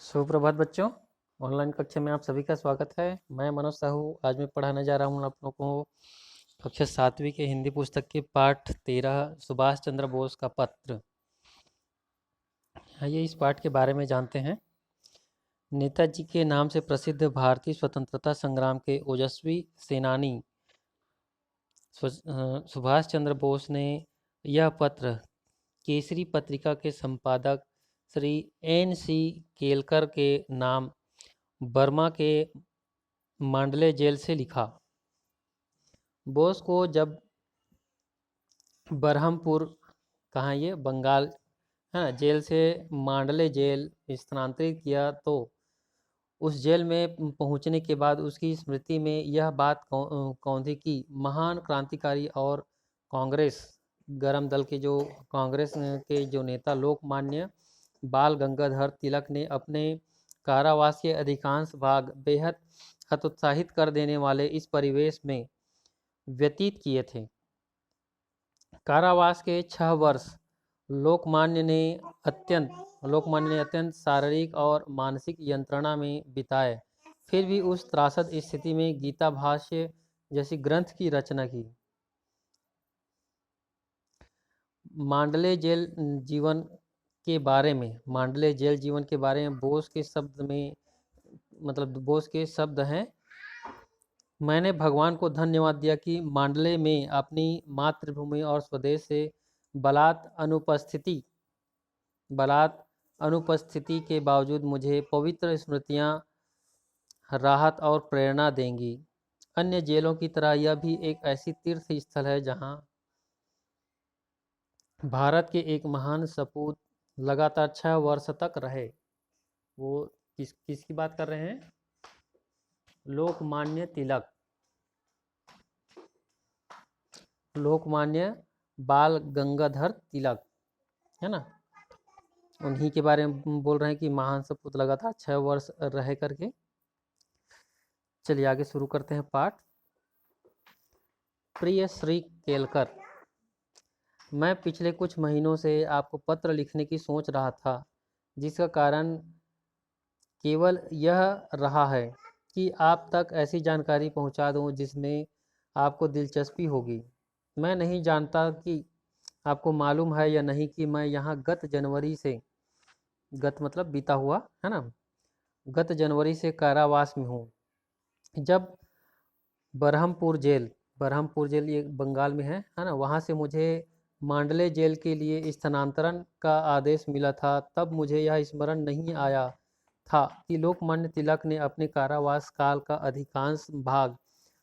सुप्रभात बच्चों। ऑनलाइन कक्षा में आप सभी का स्वागत है। मैं मनोज साहू आज मैं पढ़ाने जा रहा हूँ आप लोगों को कक्षा 7वीं के हिंदी पुस्तक के पाठ 13 सुभाष चंद्र बोस का पत्र। आइए इस पाठ के बारे में जानते हैं। नेताजी के नाम से प्रसिद्ध भारतीय स्वतंत्रता संग्राम के ओजस्वी सेनानी सुभाष चंद्र बोस ने यह पत्र केसरी पत्रिका के संपादक श्री N.C. केलकर के नाम बर्मा के मांडले जेल से लिखा। बोस को जब बरहमपुर, कहाँ ये बंगाल है ना, जेल से मांडले जेल स्थानांतरित किया तो उस जेल में पहुंचने के बाद उसकी स्मृति में यह बात कौंधी कि महान क्रांतिकारी और कांग्रेस गरम दल के जो कांग्रेस के जो नेता लोकमान्य बाल गंगाधर तिलक ने अपने कारावास के अधिकांश भाग बेहद हतोत्साहित कर देने वाले इस परिवेश में व्यतीत किए थे। कारावास के 6 वर्ष लोकमान्य ने अत्यंत शारीरिक और मानसिक यंत्रणा में बिताए, फिर भी उस त्रासद स्थिति में गीता भाष्य जैसी ग्रंथ की रचना की। मांडले जेल जीवन के बारे में बोस के शब्द में बोस के शब्द हैं, मैंने भगवान को धन्यवाद दिया कि मांडले में अपनी मातृभूमि और स्वदेश से बलात् अनुपस्थिति के बावजूद मुझे पवित्र स्मृतियां राहत और प्रेरणा देंगी। अन्य जेलों की तरह यह भी एक ऐसी तीर्थ स्थल है जहां भारत के एक महान सपूत लगातार 6 वर्ष तक रहे। वो किसकी बात कर रहे हैं? लोकमान्य बाल गंगाधर तिलक, है ना, उन्हीं के बारे में बोल रहे हैं कि महान सपूत लगातार 6 वर्ष रह करके। चलिए आगे शुरू करते हैं पाठ। प्रिय श्री केलकर, मैं पिछले कुछ महीनों से आपको पत्र लिखने की सोच रहा था, जिसका कारण केवल यह रहा है कि आप तक ऐसी जानकारी पहुंचा दूं जिसमें आपको दिलचस्पी होगी। मैं नहीं जानता कि आपको मालूम है या नहीं कि मैं यहाँ गत जनवरी से, गत मतलब बीता हुआ, है ना, गत जनवरी से कारावास में हूँ। जब बरहमपुर जेल ये बंगाल में है ना, वहाँ से मुझे मांडले जेल के लिए स्थानांतरण का आदेश मिला था, तब मुझे यह स्मरण नहीं आया था कि लोकमान्य तिलक ने अपने कारावास काल का अधिकांश भाग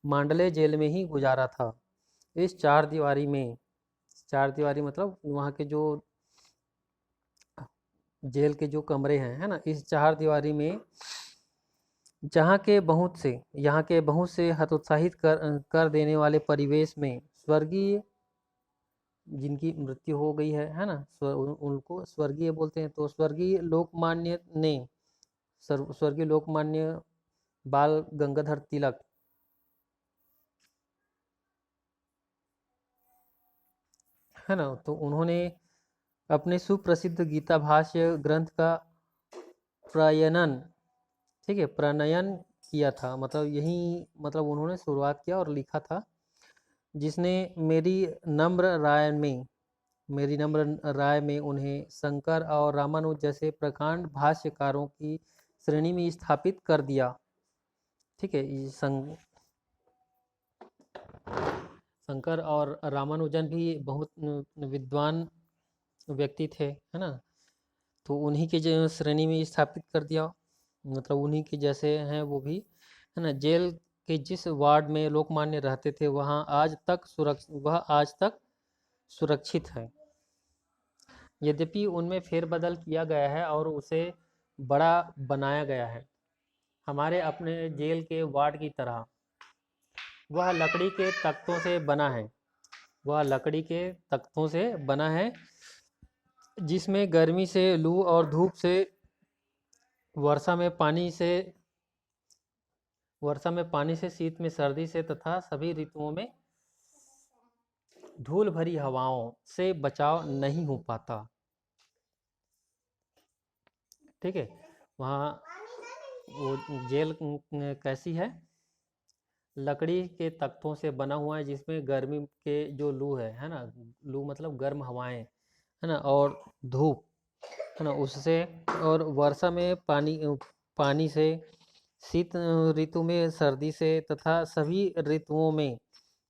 मांडले जेल में ही गुजारा था। इस चार दीवारी मतलब वहाँ के जो जेल के जो कमरे हैं, है ना, इस चार दीवारी में यहाँ के बहुत से हतोत्साहित कर देने वाले परिवेश में स्वर्गीय जिनकी मृत्यु हो गई है ना, उनको स्वर्गीय बोलते हैं, तो स्वर्गीय लोकमान्य बाल गंगाधर तिलक, है ना, तो उन्होंने अपने सुप्रसिद्ध गीता भाष्य ग्रंथ का प्रणयन किया था। उन्होंने शुरुआत किया और लिखा था, जिसने मेरी नम्र राय में उन्हें शंकर और रामानुज जैसे प्रकांड भाष्यकारों की श्रेणी में स्थापित कर दिया। ठीक है, शंकर और रामानुजन भी बहुत विद्वान व्यक्ति थे, है ना, तो उन्हीं के जो श्रेणी में स्थापित कर दिया, मतलब उन्हीं के जैसे हैं वो भी, है ना। जेल के जिस वार्ड में लोकमान्य रहते थे वह आज तक सुरक्षित है, यद्यपि उनमें फेरबदल किया गया है और उसे बड़ा बनाया गया है। हमारे अपने जेल के वार्ड की तरह वह लकड़ी के तख्तों से बना है, जिसमें गर्मी से, लू और धूप से, वर्षा में पानी से, शीत में सर्दी से तथा सभी ऋतुओं में धूल भरी हवाओं से बचाव नहीं हो पाता। ठीक है, वहाँ वो जेल कैसी है, लकड़ी के तख्तों से बना हुआ है, जिसमें गर्मी के जो लू है ना, लू मतलब गर्म हवाएं है ना, और धूप है ना उससे, और वर्षा में पानी से, शीत ऋतु में सर्दी से, तथा सभी ऋतुओं में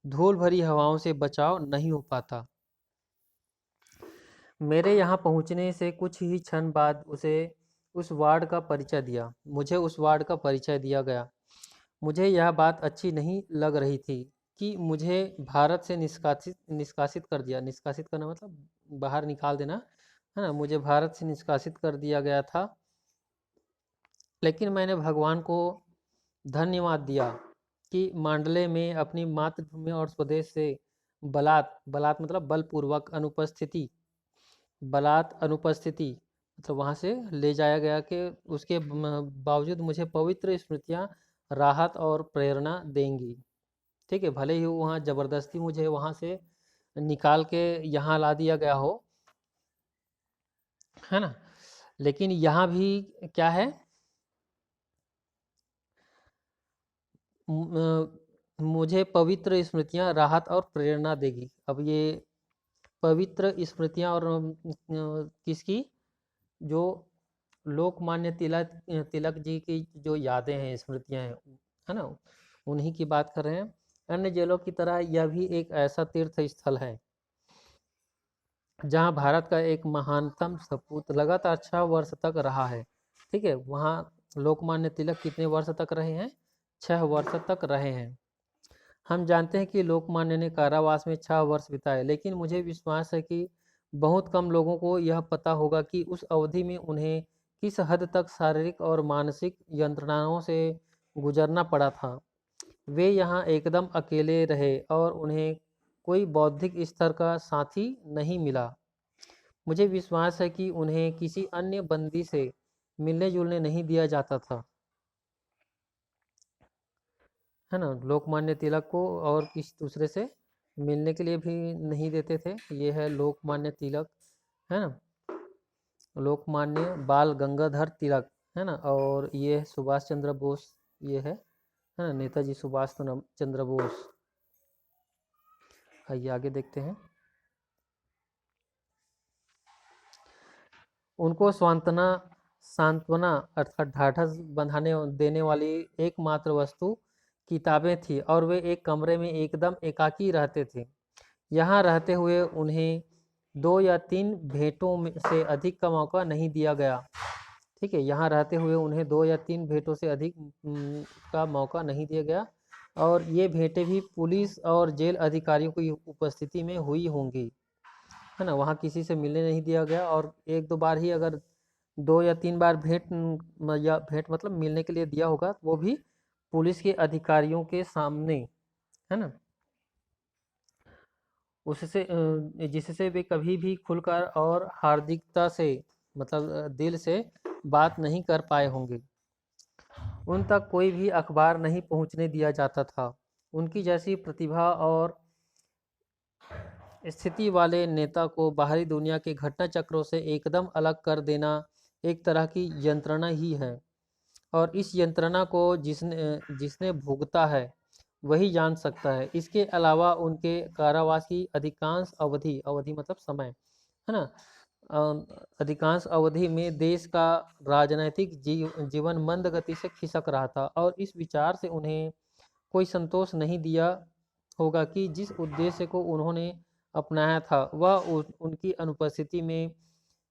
धूल भरी हवाओं से बचाव नहीं हो पाता। मेरे यहाँ पहुँचने से कुछ ही क्षण बाद मुझे उस वार्ड का परिचय दिया गया। मुझे यह बात अच्छी नहीं लग रही थी कि मुझे भारत से निष्कासित कर दिया, निष्कासित करना मतलब बाहर निकाल देना है ना, मुझे भारत से निष्कासित कर दिया गया था। लेकिन मैंने भगवान को धन्यवाद दिया कि मांडले में अपनी मातृभूमि और स्वदेश से बलात् बलात् मतलब बलात् अनुपस्थिति मतलब वहाँ से ले जाया गया, कि उसके बावजूद मुझे पवित्र स्मृतियाँ राहत और प्रेरणा देंगी। ठीक है, भले ही वहाँ ज़बरदस्ती मुझे वहाँ से निकाल के यहाँ ला दिया गया हो, है ना, लेकिन यहाँ भी क्या है, मुझे पवित्र स्मृतियाँ राहत और प्रेरणा देगी। अब ये पवित्र स्मृतियाँ और किसकी, जो लोकमान्य तिलक जी की जो यादें हैं, स्मृतियाँ हैं, है ना, उन्हीं की बात कर रहे हैं। अन्य जेलों की तरह यह भी एक ऐसा तीर्थ स्थल है जहाँ भारत का एक महानतम सपूत लगातार 6 वर्ष तक रहा है। ठीक है, वहाँ लोकमान्य तिलक कितने वर्ष तक रहे हैं, 6 वर्ष तक रहे हैं। हम जानते हैं कि लोकमान्य ने कारावास में 6 वर्ष बिताए, लेकिन मुझे विश्वास है कि बहुत कम लोगों को यह पता होगा कि उस अवधि में उन्हें किस हद तक शारीरिक और मानसिक यंत्रणाओं से गुजरना पड़ा था। वे यहाँ एकदम अकेले रहे और उन्हें कोई बौद्धिक स्तर का साथी नहीं मिला। मुझे विश्वास है कि उन्हें किसी अन्य बंदी से मिलने जुलने नहीं दिया जाता था, है ना, लोकमान्य तिलक को और किसी दूसरे से मिलने के लिए भी नहीं देते थे। ये है लोकमान्य तिलक, है ना, लोकमान्य बाल गंगाधर तिलक, है ना, और ये सुभाष चंद्र बोस, ये है ना, नेताजी सुभाष चंद्र बोस। आइए आगे देखते हैं। उनको सांत्वना अर्थात ढाढ़स बंधाने देने वाली एकमात्र वस्तु किताबें थी, और वे एक कमरे में एकदम एकाकी रहते थे। यहाँ रहते हुए उन्हें 2 या 3 भेंटों से अधिक का मौका नहीं दिया गया। ठीक है, यहाँ रहते हुए उन्हें 2 या 3 भेंटों से अधिक का मौका नहीं दिया गया, और ये भेंटें भी पुलिस और जेल अधिकारियों की उपस्थिति में हुई होंगी, है ना, वहाँ किसी से मिलने नहीं दिया गया, और 1-2 बार ही, अगर 2 या 3 बार या भेंट मतलब मिलने के लिए दिया होगा, वो भी पुलिस के अधिकारियों के सामने, है ना, उससे जिससे वे कभी भी खुलकर और हार्दिकता से मतलब दिल से बात नहीं कर पाए होंगे। उन तक कोई भी अखबार नहीं पहुंचने दिया जाता था। उनकी जैसी प्रतिभा और स्थिति वाले नेता को बाहरी दुनिया के घटना चक्रों से एकदम अलग कर देना एक तरह की यंत्रणा ही है, और इस यंत्रणा को जिसने जिसने भुगता है वही जान सकता है। इसके अलावा उनके कारावास की अधिकांश अवधि, अवधि मतलब समय, है ना, अधिकांश अवधि में देश का राजनैतिक जीवन मंद गति से खिसक रहा था, और इस विचार से उन्हें कोई संतोष नहीं दिया होगा कि जिस उद्देश्य को उन्होंने अपनाया था वह उनकी अनुपस्थिति में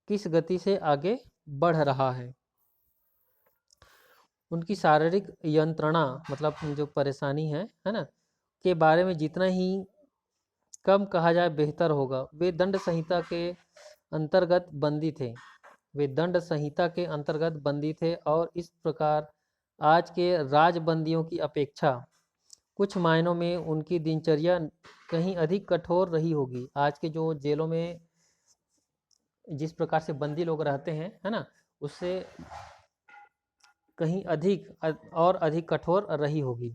किस गति से आगे बढ़ रहा है। उनकी शारीरिक यंत्रणा मतलब जो परेशानी है ना, के बारे में जितना ही कम कहा जाए बेहतर होगा। वे दंड संहिता के अंतर्गत बंदी थे, वे दंड संहिता के अंतर्गत बंदी थे, और इस प्रकार आज के राजबंदियों की अपेक्षा कुछ मायनों में उनकी दिनचर्या कहीं अधिक कठोर रही होगी। आज के जो जेलों में जिस प्रकार से बंदी लोग रहते हैं, है ना, उससे कहीं अधिक और अधिक कठोर रही होगी।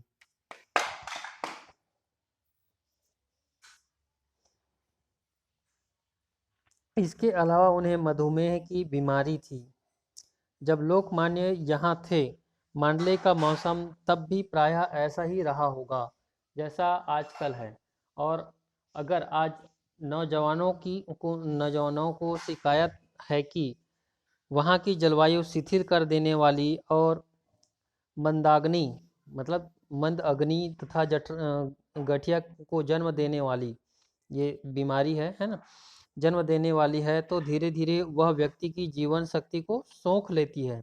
इसके अलावा उन्हें मधुमेह की बीमारी थी, जब लोकमान्य यहाँ थे, मांडले का मौसम तब भी प्रायः ऐसा ही रहा होगा जैसा आजकल है। और अगर आज नौजवानों को शिकायत है कि वहाँ की जलवायु शिथिल कर देने वाली और मंदाग्नि मतलब मंद अग्नि तथा गठिया को जन्म देने वाली ये बीमारी है ना, जन्म देने वाली है, तो धीरे धीरे वह व्यक्ति की जीवन शक्ति को सोख लेती है।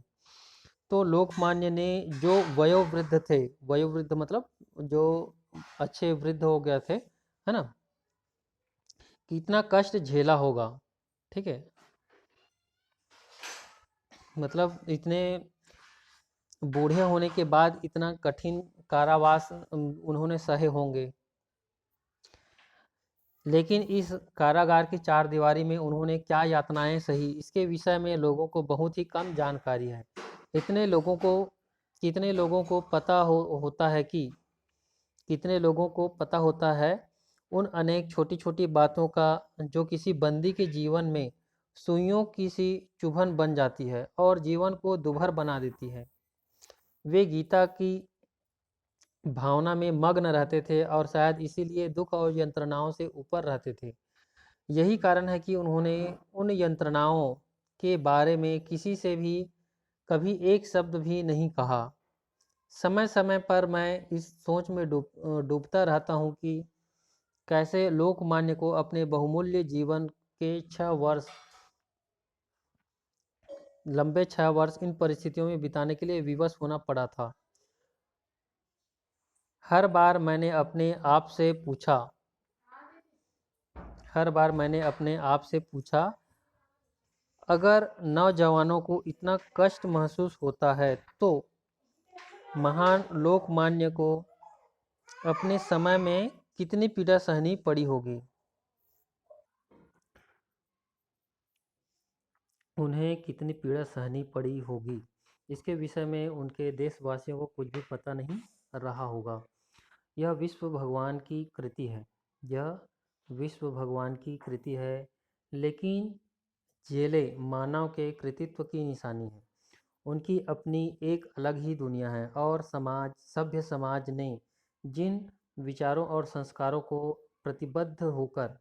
तो लोकमान्य ने जो वयोवृद्ध थे, वयोवृद्ध मतलब जो अच्छे वृद्ध हो गए थे, है ना, कितना कष्ट झेला होगा। ठीक है, मतलब इतने बूढ़े होने के बाद इतना कठिन कारावास उन्होंने सहे होंगे, लेकिन इस कारागार की चार दीवारी में उन्होंने क्या यातनाएं सही, इसके विषय में लोगों को बहुत ही कम जानकारी है। इतने लोगों को कितने लोगों को पता होता है कि कितने लोगों को पता होता है उन अनेक छोटी छोटी बातों का जो किसी बंदी के जीवन में सुइयों की सी चुभन बन जाती है और जीवन को दुभर बना देती है। वे गीता की भावना में मग्न रहते थे और शायद इसीलिए दुख और यंत्रणाओं से ऊपर रहते थे। यही कारण है कि उन्होंने उन यंत्रणाओं के बारे में किसी से भी कभी एक शब्द भी नहीं कहा। समय समय पर मैं इस सोच में डूबता रहता हूँ कि कैसे लोकमान्य को अपने बहुमूल्य जीवन के 6 वर्ष लंबे 6 वर्ष इन परिस्थितियों में बिताने के लिए विवश होना पड़ा था। हर बार मैंने अपने आप से पूछा अगर नौजवानों को इतना कष्ट महसूस होता है तो महान लोकमान्य को अपने समय में कितनी पीड़ा सहनी पड़ी होगी। उन्हें कितनी पीड़ा सहनी पड़ी होगी, इसके विषय में उनके देशवासियों को कुछ भी पता नहीं रहा होगा। यह विश्व भगवान की कृति है, यह विश्व भगवान की कृति है, लेकिन जेलें मानव के कृतित्व की निशानी है। उनकी अपनी एक अलग ही दुनिया है और सभ्य समाज ने जिन विचारों और संस्कारों को प्रतिबद्ध होकर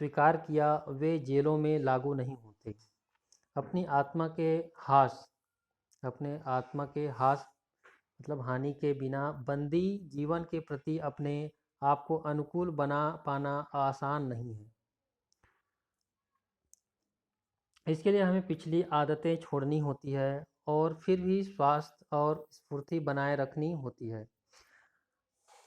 स्वीकार किया वे जेलों में लागू नहीं होते। अपनी आत्मा के हास अपने आत्मा के हास मतलब हानि के बिना बंदी जीवन के प्रति अपने आप को अनुकूल बना पाना आसान नहीं है। इसके लिए हमें पिछली आदतें छोड़नी होती है और फिर भी स्वास्थ्य और स्फूर्ति बनाए रखनी होती है।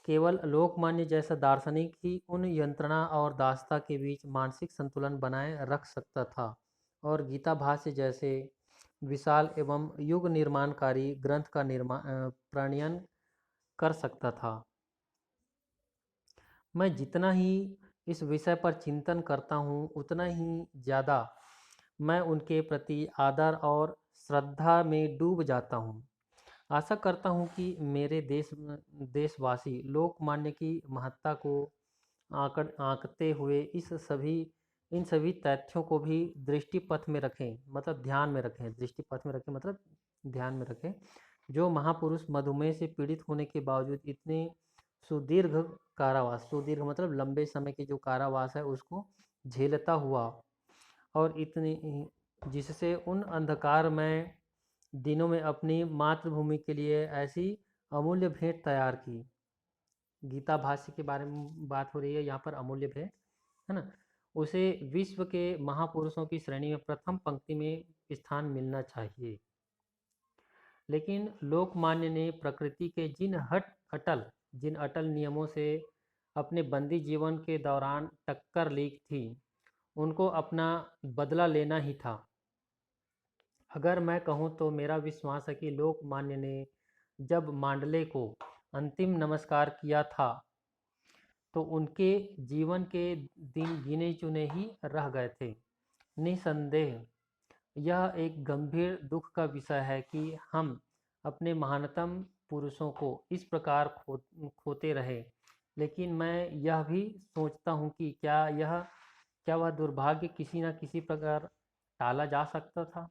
केवल लोकमान्य जैसा दार्शनिक ही उन यंत्रणा और दासता के बीच मानसिक संतुलन बनाए रख सकता था और गीता भाष्य जैसे विशाल एवं युग निर्माणकारी ग्रंथ का प्रणयन कर सकता था। मैं जितना ही इस विषय पर चिंतन करता हूँ उतना ही ज़्यादा मैं उनके प्रति आदर और श्रद्धा में डूब जाता हूँ। आशा करता हूँ कि मेरे देशवासी लोकमान्य की महत्ता को आंकते हुए इन सभी तथ्यों को भी दृष्टिपथ में रखें, मतलब ध्यान में रखें, दृष्टिपथ में रखें मतलब ध्यान में रखें। जो महापुरुष मधुमेह से पीड़ित होने के बावजूद इतने सुदीर्घ मतलब लंबे समय के जो कारावास है उसको झेलता हुआ और इतनी जिससे उन अंधकारमय दिनों में अपनी मातृभूमि के लिए ऐसी अमूल्य भेंट तैयार की। गीता भाष्य के बारे में बात हो रही है यहाँ पर, अमूल्य भेंट है ना, उसे विश्व के महापुरुषों की श्रेणी में प्रथम पंक्ति में स्थान मिलना चाहिए। लेकिन लोकमान्य ने प्रकृति के जिन अटल नियमों से अपने बंदी जीवन के दौरान टक्कर ली थी उनको अपना बदला लेना ही था। अगर मैं कहूँ तो मेरा विश्वास है कि लोकमान्य ने जब मांडले को अंतिम नमस्कार किया था तो उनके जीवन के दिन गिने चुने ही रह गए थे। निसंदेह यह एक गंभीर दुख का विषय है कि हम अपने महानतम पुरुषों को इस प्रकार खोते रहे, लेकिन मैं यह भी सोचता हूँ कि क्या वह दुर्भाग्य किसी न किसी प्रकार टाला जा सकता था।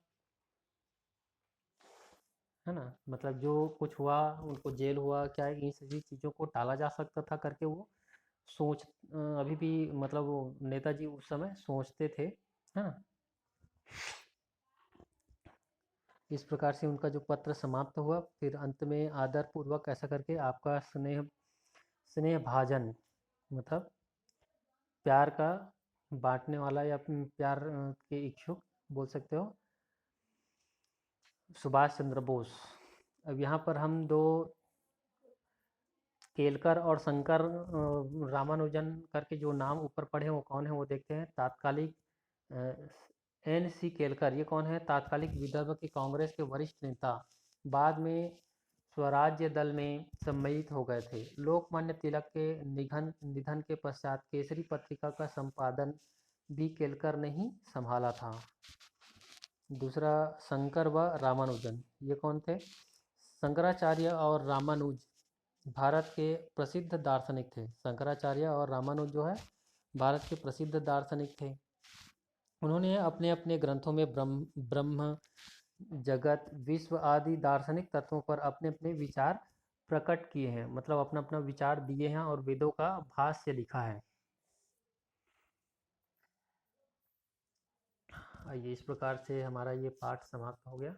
है ना। मतलब जो कुछ हुआ, उनको जेल हुआ क्या, इन सभी चीज़ों को टाला जा सकता था करके वो अभी भी मतलब वो नेताजी उस समय सोचते थे, है ना। इस प्रकार से उनका जो पत्र समाप्त हुआ। फिर अंत में आदर पूर्वक ऐसा करके आपका स्नेह स्नेह भाजन, मतलब प्यार का बांटने वाला या प्यार के इच्छुक बोल सकते हो, सुभाष चंद्र बोस। अब यहाँ पर हम दो केलकर और शंकर रामानुजन करके जो नाम ऊपर पढ़े हैं वो कौन है वो देखते हैं। तात्कालिक एन सी केलकर, ये कौन है? तात्कालिक विदर्भ के कांग्रेस के वरिष्ठ नेता, बाद में स्वराज्य दल में सम्मिलित हो गए थे। लोकमान्य तिलक के निधन के पश्चात केसरी पत्रिका का संपादन भी केलकर ने ही संभाला था। दूसरा, शंकर व रामानुजन, ये कौन थे? शंकराचार्य और रामानुज भारत के प्रसिद्ध दार्शनिक थे। शंकराचार्य और रामानुज जो है भारत के प्रसिद्ध दार्शनिक थे। उन्होंने अपने अपने ग्रंथों में ब्रह्म, जगत, विश्व आदि दार्शनिक तत्वों पर अपने अपने विचार प्रकट किए हैं, मतलब अपना अपना विचार दिए हैं और वेदों का भाष्य लिखा है। आइए, इस प्रकार से हमारा ये पाठ समाप्त हो गया।